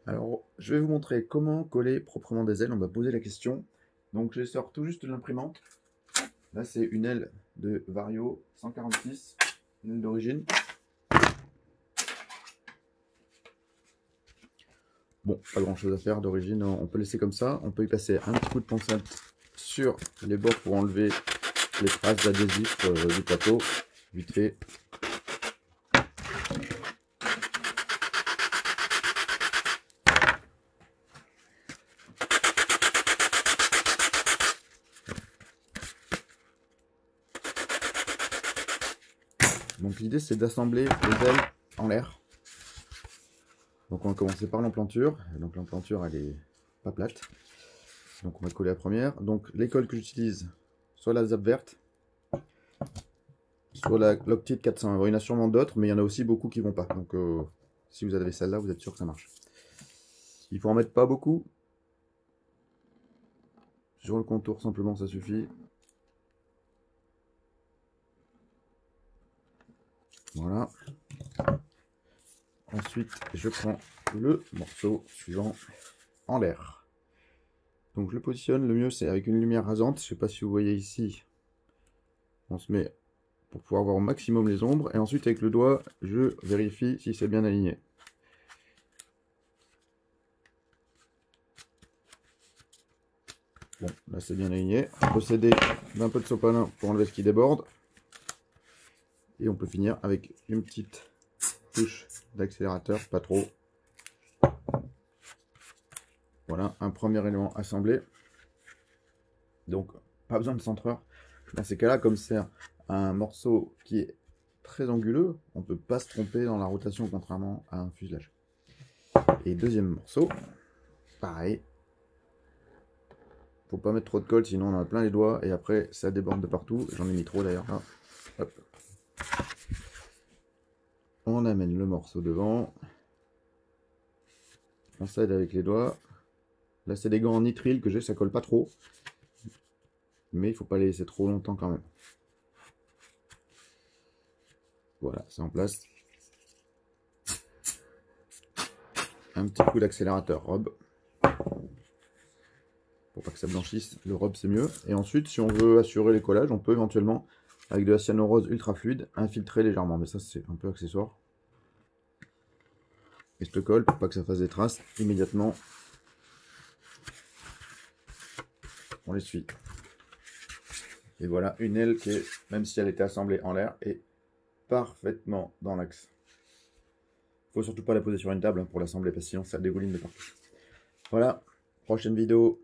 Alors, je vais vous montrer comment coller proprement des ailes. On m'a posé la question. Donc, je sors tout juste de l'imprimante. Là, c'est une aile de Vario 146, une aile d'origine. Bon, pas grand chose à faire d'origine, on peut laisser comme ça. On peut y passer un petit coup de pincette sur les bords pour enlever les traces d'adhésif du plateau. Vite fait. Donc l'idée c'est d'assembler les ailes en l'air. Donc on va commencer par l'implanture. Donc l'implanture elle est pas plate. Donc on va coller la première. Donc les cols que j'utilise, soit la Zap verte, soit la Loctite 400. Il y en a sûrement d'autres, mais il y en a aussi beaucoup qui vont pas. Donc si vous avez celle-là, vous êtes sûr que ça marche. Il faut en mettre pas beaucoup. Sur le contour simplement ça suffit. Voilà. Ensuite, je prends le morceau suivant en l'air. Donc je le positionne, le mieux c'est avec une lumière rasante. Je sais pas si vous voyez ici. On se met pour pouvoir voir au maximum les ombres. Et ensuite avec le doigt, je vérifie si c'est bien aligné. Bon, là c'est bien aligné. Procéder d'un peu de sopalin pour enlever ce qui déborde. Et on peut finir avec une petite touche d'accélérateur, pas trop. Voilà, un premier élément assemblé. Donc, pas besoin de centreur. Dans ces cas-là, comme c'est un morceau qui est très anguleux, on ne peut pas se tromper dans la rotation, contrairement à un fuselage. Et deuxième morceau, pareil. Faut pas mettre trop de colle, sinon on en a plein les doigts, et après ça déborde de partout. J'en ai mis trop d'ailleurs, là. Hop. On amène le morceau devant. On s'aide avec les doigts. Là, c'est des gants en nitrile que j'ai, ça colle pas trop. Mais il faut pas les laisser trop longtemps quand même. Voilà, c'est en place. Un petit coup d'accélérateur robe. Pour pas que ça blanchisse, le robe c'est mieux. Et ensuite, si on veut assurer les collages, on peut éventuellement, avec de la cyanurose ultra fluide, infiltrer légèrement. Mais ça, c'est un peu accessoire. Et je te colle pour pas que ça fasse des traces immédiatement. On l'essuie. Et voilà une aile qui est, même si elle était assemblée en l'air, est parfaitement dans l'axe. Faut surtout pas la poser sur une table pour l'assembler parce que sinon ça dégouline de partout. Voilà, prochaine vidéo.